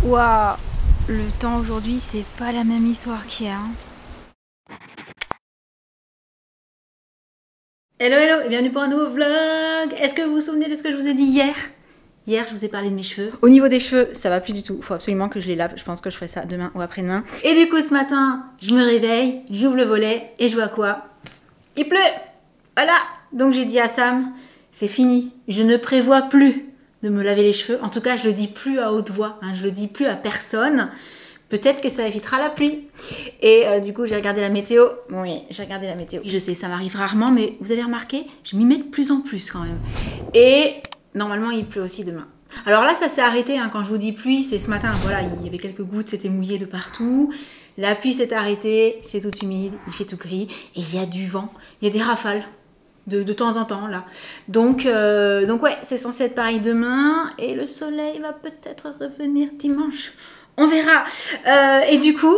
Waouh, le temps aujourd'hui, c'est pas la même histoire qu'hier. Hello, hello et bienvenue pour un nouveau vlog. Est-ce que vous vous souvenez de ce que je vous ai dit hier? Hier, je vous ai parlé de mes cheveux. Au niveau des cheveux, ça va plus du tout. Il faut absolument que je les lave. Je pense que je ferai ça demain ou après-demain. Et du coup, ce matin, je me réveille, j'ouvre le volet et je vois quoi? Il pleut! Voilà! Donc j'ai dit à Sam, c'est fini. Je ne prévois plus de me laver les cheveux. En tout cas, je le dis plus à haute voix. Hein. Je le dis plus à personne. Peut-être que ça évitera la pluie. Et du coup, j'ai regardé la météo. Oui, j'ai regardé la météo. Je sais, ça m'arrive rarement, mais vous avez remarqué, je m'y mets de plus en plus quand même. Et normalement, il pleut aussi demain. Alors là, ça s'est arrêté. Hein. Quand je vous dis pluie, c'est ce matin. Voilà, il y avait quelques gouttes, c'était mouillé de partout. La pluie s'est arrêtée, c'est tout humide, il fait tout gris. Et il y a du vent, il y a des rafales. De temps en temps là. Donc ouais, c'est censé être pareil demain et le soleil va peut-être revenir dimanche. On verra. Et du coup,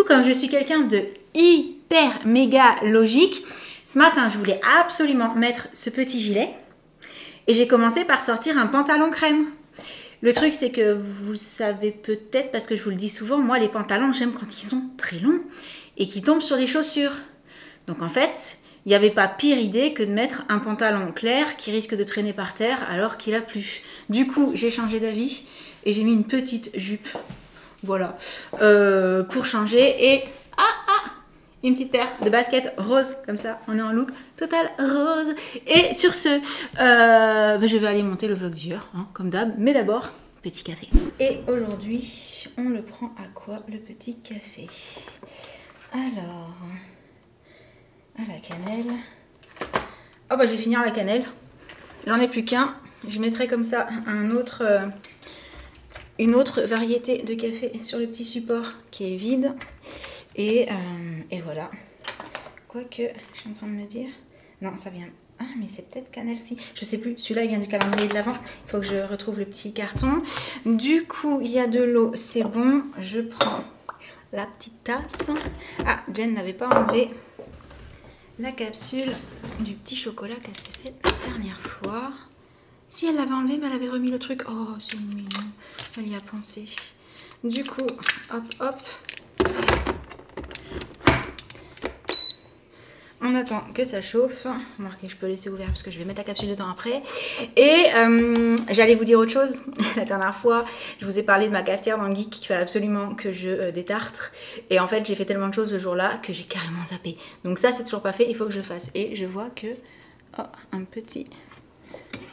comme je suis quelqu'un de hyper méga logique, ce matin, je voulais absolument mettre ce petit gilet et j'ai commencé par sortir un pantalon crème. Le truc, c'est que vous le savez peut-être parce que je vous le dis souvent, moi les pantalons, j'aime quand ils sont très longs et qui tombent sur les chaussures. Donc en fait, il n'y avait pas pire idée que de mettre un pantalon clair qui risque de traîner par terre alors qu'il a plu. Du coup, j'ai changé d'avis et j'ai mis une petite jupe, voilà, pour changer. Et une petite paire de baskets rose, comme ça, on est en look total rose. Et sur ce, je vais aller monter le vlog d'hier, hein, comme d'hab, mais d'abord, petit café. Et aujourd'hui, on le prend à quoi, le petit café? Alors... à la cannelle. Oh bah je vais finir la cannelle. J'en ai plus qu'un. Je mettrai comme ça une autre variété de café sur le petit support qui est vide. Et voilà. Quoique, je suis en train de me dire... non, ça vient... ah, mais c'est peut-être cannelle si. Je sais plus. Celui-là, il vient du calendrier de l'Avent. Il faut que je retrouve le petit carton. Du coup, il y a de l'eau. C'est bon. Je prends la petite tasse. Ah, Jen n'avait pas enlevé la capsule du petit chocolat qu'elle s'est fait la dernière fois. Si elle l'avait enlevé, mais elle avait remis le truc. Oh, c'est mignon. Elle y a pensé. Du coup, hop, hop. On attend que ça chauffe. Remarquez, je peux laisser ouvert parce que je vais mettre la capsule dedans après. Et j'allais vous dire autre chose. La dernière fois, je vous ai parlé de ma cafetière dans le geek qu'il fallait absolument que je détartre. Et en fait, j'ai fait tellement de choses ce jour-là que j'ai carrément zappé. Donc ça, c'est toujours pas fait. Il faut que je le fasse. Et je vois que... oh, un petit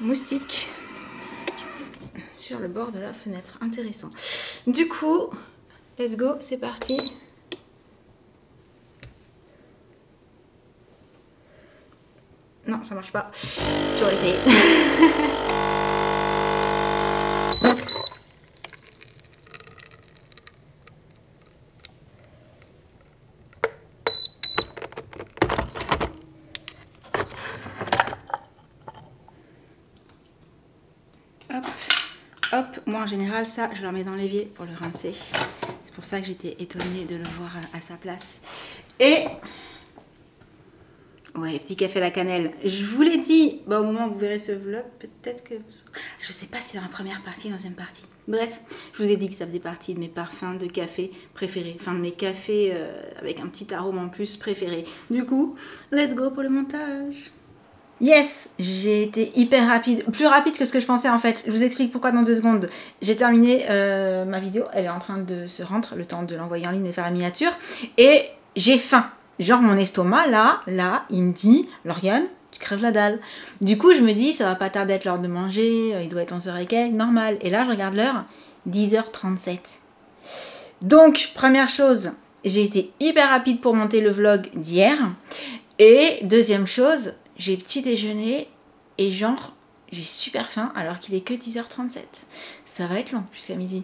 moustique sur le bord de la fenêtre. Intéressant. Du coup, let's go. C'est parti. Non, ça marche pas. Je vais essayer. Hop, hop. Moi, en général, ça, je le remets dans l'évier pour le rincer. C'est pour ça que j'étais étonnée de le voir à sa place. Et... ouais, petit café à la cannelle. Je vous l'ai dit, bah, au moment où vous verrez ce vlog, peut-être que... je sais pas si c'est dans la première partie ou dans la deuxième partie. Bref, je vous ai dit que ça faisait partie de mes parfums de café préférés. Enfin, de mes cafés avec un petit arôme en plus préféré. Du coup, let's go pour le montage. Yes, j'ai été hyper rapide. Plus rapide que ce que je pensais en fait. Je vous explique pourquoi dans 2 secondes. J'ai terminé ma vidéo. Elle est en train de se rendre. Le temps de l'envoyer en ligne et faire la miniature. Et j'ai faim. Genre mon estomac, là, il me dit, Lauriane, tu crèves la dalle. Du coup, je me dis, ça va pas tarder à être l'heure de manger, il doit être 11h et quelques, normal. Et là, je regarde l'heure, 10h37. Donc, première chose, j'ai été hyper rapide pour monter le vlog d'hier. Et deuxième chose, j'ai petit déjeuner et genre, j'ai super faim alors qu'il est que 10h37. Ça va être long jusqu'à midi.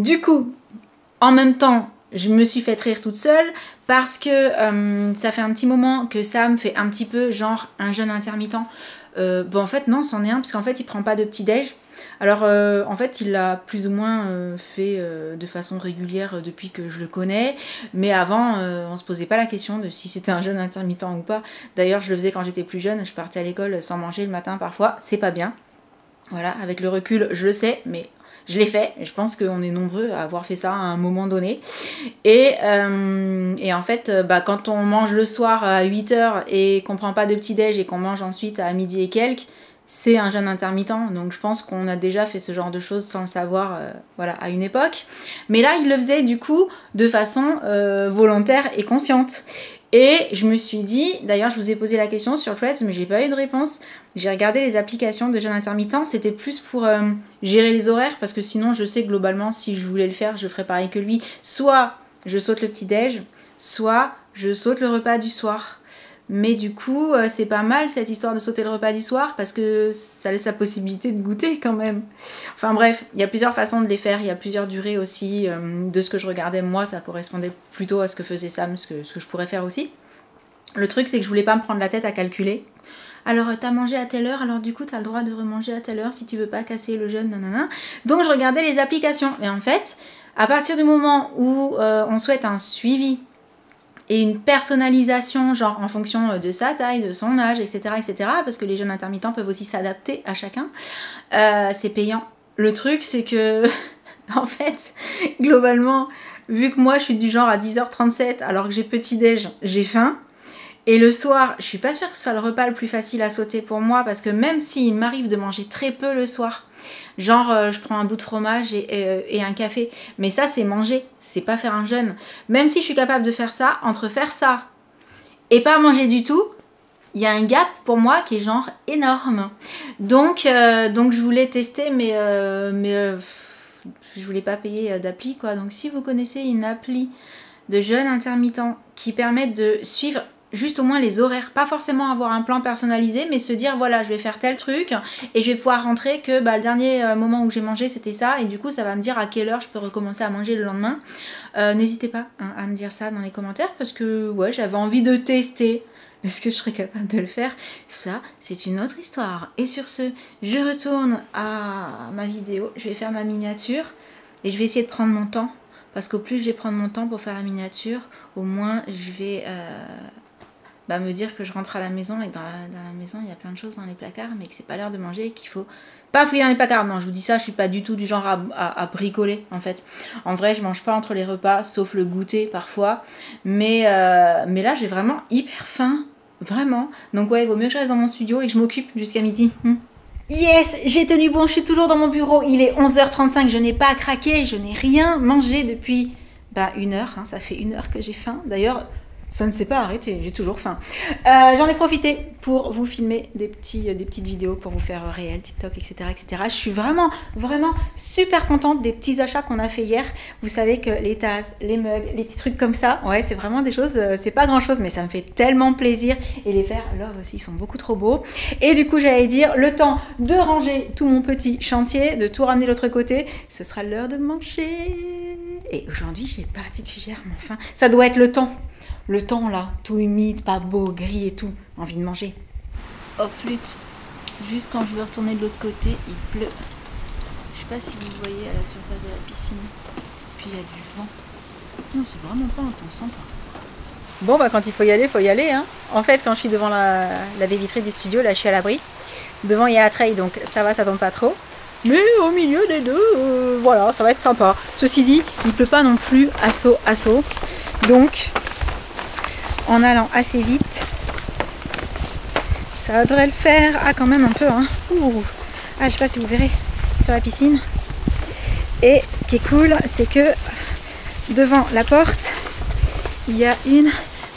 Du coup, en même temps, je me suis fait rire toute seule parce que ça fait un petit moment que Sam fait un petit peu genre un jeûne intermittent. Bon en fait non, c'en est un parce qu'en fait il prend pas de petit déj. Alors en fait il l'a plus ou moins fait de façon régulière depuis que je le connais. Mais avant on se posait pas la question de si c'était un jeûne intermittent ou pas. D'ailleurs je le faisais quand j'étais plus jeune, je partais à l'école sans manger le matin parfois, c'est pas bien. Voilà, avec le recul je le sais, mais Je l'ai fait, et je pense qu'on est nombreux à avoir fait ça à un moment donné. Et en fait, quand on mange le soir à 8h et qu'on prend pas de petit-déj et qu'on mange ensuite à midi et quelques, c'est un jeûne intermittent. Donc je pense qu'on a déjà fait ce genre de choses sans le savoir à une époque. Mais là, il le faisait du coup de façon volontaire et consciente. Et je me suis dit, d'ailleurs je vous ai posé la question sur Threads, mais j'ai pas eu de réponse. J'ai regardé les applications de jeûne intermittent, c'était plus pour gérer les horaires, parce que sinon je sais que globalement si je voulais le faire, je ferais pareil que lui. Soit je saute le petit-déj, soit je saute le repas du soir. Mais du coup, c'est pas mal cette histoire de sauter le repas du soir parce que ça laisse la possibilité de goûter quand même. Enfin bref, il y a plusieurs façons de les faire, il y a plusieurs durées aussi. De ce que je regardais, moi, ça correspondait plutôt à ce que faisait Sam, ce que je pourrais faire aussi. Le truc, c'est que je voulais pas me prendre la tête à calculer. Alors, t'as mangé à telle heure, alors du coup, t'as le droit de remanger à telle heure si tu veux pas casser le jeûne, nanana. Donc, je regardais les applications. Et en fait, à partir du moment où on souhaite un suivi et une personnalisation, genre en fonction de sa taille, de son âge, etc., parce que les jeûnes intermittents peuvent aussi s'adapter à chacun, c'est payant. Le truc, c'est que, en fait, globalement, vu que moi, je suis du genre à 10h37, alors que j'ai petit-déj, j'ai faim, et le soir, je suis pas sûre que ce soit le repas le plus facile à sauter pour moi, parce que même s'il m'arrive de manger très peu le soir, genre je prends un bout de fromage et un café, mais ça c'est manger, c'est pas faire un jeûne. Même si je suis capable de faire ça, entre faire ça et pas manger du tout, il y a un gap pour moi qui est genre énorme. Donc je voulais tester, mais je voulais pas payer d'appli quoi. Donc si vous connaissez une appli de jeûne intermittent qui permettent de suivre juste au moins les horaires, pas forcément avoir un plan personnalisé, mais se dire voilà, je vais faire tel truc et je vais pouvoir rentrer que le dernier moment où j'ai mangé c'était ça, et du coup ça va me dire à quelle heure je peux recommencer à manger le lendemain. N'hésitez pas à me dire ça dans les commentaires, parce que ouais, j'avais envie de tester. Est-ce que je serais capable de le faire? Ça, c'est une autre histoire. Et sur ce, je retourne à ma vidéo, je vais faire ma miniature et je vais essayer de prendre mon temps, parce qu'au plus je vais prendre mon temps pour faire la miniature, au moins je vais me dire que je rentre à la maison et dans la maison il y a plein de choses dans les placards, mais que c'est pas l'heure de manger et qu'il faut pas fouiller dans les placards. Non, je vous dis ça, je suis pas du tout du genre à bricoler en fait. En vrai, je mange pas entre les repas, sauf le goûter parfois, mais là j'ai vraiment hyper faim, vraiment. Donc ouais, il vaut mieux que je reste dans mon studio et que je m'occupe jusqu'à midi. Yes, j'ai tenu bon, je suis toujours dans mon bureau, il est 11h35, je n'ai pas craqué, je n'ai rien mangé depuis 1 heure, ça fait 1 heure que j'ai faim. D'ailleurs, ça ne s'est pas arrêté, j'ai toujours faim. J'en ai profité pour vous filmer des petites vidéos pour vous faire réel, TikTok, etc., etc. Je suis vraiment, vraiment super contente des petits achats qu'on a fait hier. Vous savez que les tasses, les mugs, les petits trucs comme ça, ouais, c'est vraiment des choses, c'est pas grand chose, mais ça me fait tellement plaisir. Et les verres Love aussi, ils sont beaucoup trop beaux. Et du coup, j'allais dire, le temps de ranger tout mon petit chantier, de tout ramener de l'autre côté, ce sera l'heure de manger. Et aujourd'hui, j'ai particulièrement faim. Ça doit être le temps. Le temps là, tout humide, pas beau, gris et tout, envie de manger. Oh flûte, juste quand je veux retourner de l'autre côté, il pleut. Je sais pas si vous voyez à la surface de la piscine. Puis il y a du vent. Non, c'est vraiment pas un temps sympa. Bon quand il faut y aller hein. En fait, quand je suis devant la baie vitrée du studio, là je suis à l'abri. Devant il y a la treille, donc ça va, ça tombe pas trop. Mais au milieu des deux, voilà, ça va être sympa. Ceci dit, il pleut pas non plus à saut. Donc en allant assez vite, ça devrait le faire. Ah, quand même un peu, hein. Ah, je sais pas si vous verrez sur la piscine. Et ce qui est cool, c'est que devant la porte, il y a une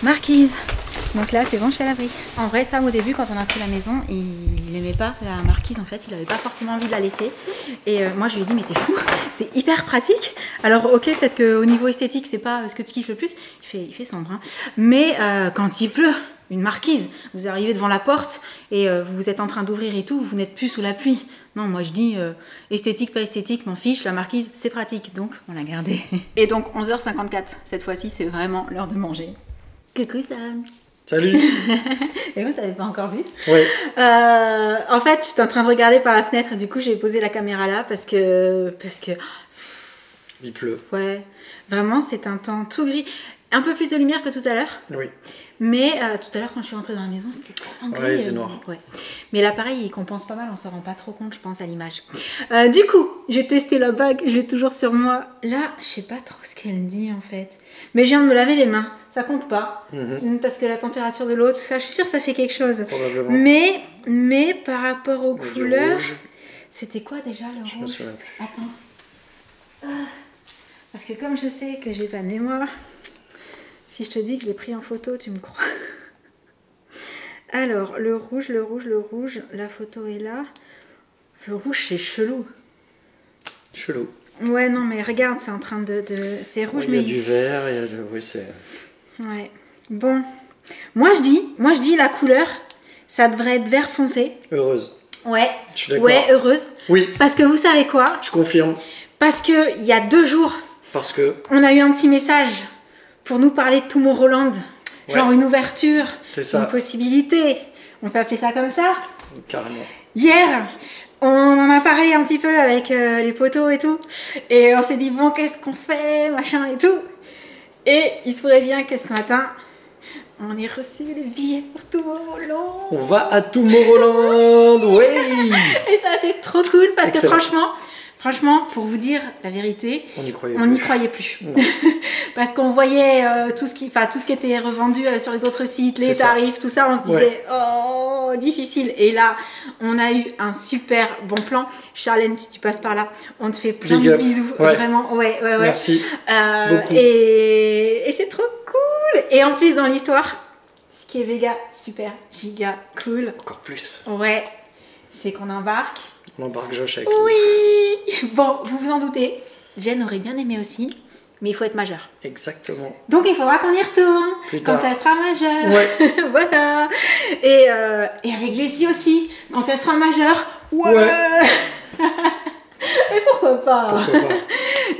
marquise. Donc là, c'est bon, je suis à l'abri. En vrai, Sam, au début, quand on a pris la maison, il n'aimait pas la marquise. En fait, il n'avait pas forcément envie de la laisser. Et moi, je lui ai dit, mais t'es fou, c'est hyper pratique. Alors, ok, peut-être qu'au niveau esthétique, c'est pas ce que tu kiffes le plus. Il fait sombre, hein. Mais quand il pleut, une marquise, vous arrivez devant la porte et vous êtes en train d'ouvrir et tout, vous n'êtes plus sous la pluie. Non, moi je dis esthétique, pas esthétique, m'en fiche, la marquise, c'est pratique. Donc, on l'a gardée. Et donc, 11h54, cette fois-ci, c'est vraiment l'heure de manger. Coucou Sam. Salut. Et moi, t'avais pas encore vu? Ouais. En fait, j'étais en train de regarder par la fenêtre et du coup, j'ai posé la caméra là parce que Il pleut. ouais, vraiment, c'est un temps tout gris. Un peu plus de lumière que tout à l'heure. Oui. Mais tout à l'heure, quand je suis rentrée dans la maison, c'était tellement gris. Ouais, c'est noir. Ouais. Mais là, pareil, il compense pas mal, on s'en rend pas trop compte, je pense, à l'image. Du coup, j'ai testé la bague, je l'ai toujours sur moi. Là, je sais pas trop ce qu'elle dit en fait. Mais je viens de me laver les mains, ça compte pas. Parce que la température de l'eau, tout ça, je suis sûre que ça fait quelque chose. Probablement. Mais par rapport aux couleurs, c'était quoi déjà le rouge? Je me souviens plus. Attends. Parce que comme je sais que j'ai pas de mémoire, si je te dis que je l'ai pris en photo, tu me crois? Alors, le rouge, la photo est là. Le rouge, c'est chelou. Chelou. Ouais, non, mais regarde, c'est en train de... C'est rouge, Ouais, mais... il y a du vert, il y a de... Oui, c'est... Ouais. Bon. Moi, je dis la couleur, ça devrait être vert foncé. Heureuse. Ouais. Je suis d'accord. Ouais, heureuse. Oui. Parce que vous savez quoi? Je confirme. Parce que il y a 2 jours, Parce que... on a eu un petit message pour nous parler de Tomorrowland. Genre une ouverture, ça. Une possibilité. On peut appeler ça comme ça. Carrément. Hier, on en a parlé un petit peu avec les potos et tout. Et on s'est dit, bon, qu'est-ce qu'on fait, machin et tout. Et il se pourrait bien que ce matin, on ait reçu les billets pour Tomorrowland. On va à Tomorrowland, oui. Et ça, c'est trop cool parce Excellent. que franchement, pour vous dire la vérité, On n'y croyait plus. Parce qu'on voyait tout ce qui était revendu sur les autres sites, les tarifs, tout ça, on se disait oh, difficile. Et là, on a eu un super bon plan. Charlène, si tu passes par là, on te fait plein de bisous. Vraiment, ouais. Merci. Beaucoup. Et c'est trop cool. Et en plus, dans l'histoire, ce qui est méga, super, giga cool. Encore plus. Ouais, c'est qu'on embarque. On embarque Josh avec Oui. Bon, vous vous en doutez, Jen aurait bien aimé aussi, mais il faut être majeur. Exactement. Donc il faudra qu'on y retourne Plus quand tard. elle sera majeure. Ouais. Voilà. Et avec Jessie aussi, quand elle sera majeure. Ouais. Et pourquoi pas?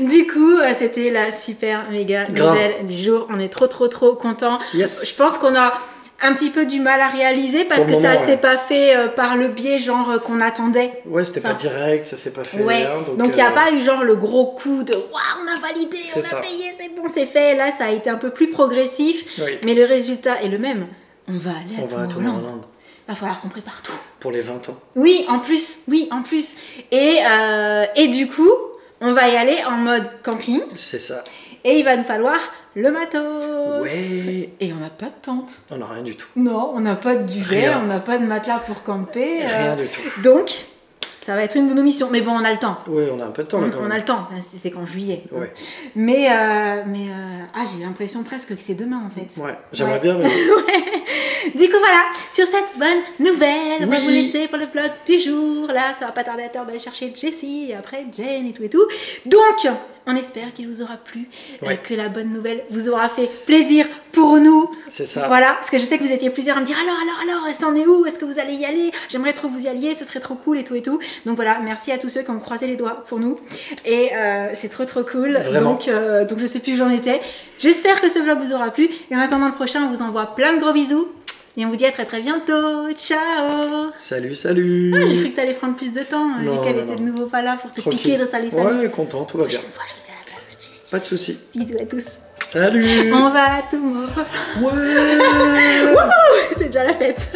Du coup, c'était la super méga nouvelle du jour. On est trop contents. Yes. Je pense qu'on a un petit peu du mal à réaliser parce que ça s'est pas fait par le biais genre qu'on attendait. Ouais, c'était pas direct, ça s'est pas fait. Ouais. Hein, donc il n'y a pas eu genre le gros coup de waouh, on a validé, on a payé, c'est bon, c'est fait. Là, ça a été un peu plus progressif, mais le résultat est le même. On va aller à Tomorrowland. Il va falloir qu'on prépare tout. Pour les 20 ans. Oui, en plus. Et du coup, on va y aller en mode camping. C'est ça. Et il va nous falloir le matos. Ouais. Et on n'a pas de tente. On n'a rien du tout. Non, on n'a pas de duvet, on n'a pas de matelas pour camper. Rien du tout. Donc, ça va être une de nos missions. Mais bon, on a le temps. Oui, on a un peu de temps là quand même. On a le temps, c'est qu'en juillet. Ouais. Mais j'ai l'impression presque que c'est demain en fait. Ouais, j'aimerais bien. Mais... Du coup voilà, sur cette bonne nouvelle, on va vous laisser pour le vlog du jour. Là, ça va pas tarder à l'heure d'aller chercher Jessie et après Jen et tout. Donc, on espère qu'il vous aura plu, que la bonne nouvelle vous aura fait plaisir pour nous. C'est ça. Voilà, parce que je sais que vous étiez plusieurs à me dire alors, ça en est où? Est-ce que vous allez y aller? J'aimerais trop que vous y alliez, ce serait trop cool et tout. Donc voilà, merci à tous ceux qui ont croisé les doigts pour nous. Et c'est trop cool. Donc je sais plus où j'en étais. J'espère que ce vlog vous aura plu. Et en attendant le prochain, on vous envoie plein de gros bisous. Et on vous dit à très bientôt. Ciao. Salut. J'ai cru que t'allais prendre plus de temps, vu qu'elle était de nouveau pas là pour te piquer le salut. Ouais, content, tout va bien. Prochaine fois, je le fais à la place de Jessie. Pas de soucis. Bisous à tous. Salut. On va à Tomorrowland. Ouais. C'est déjà la fête.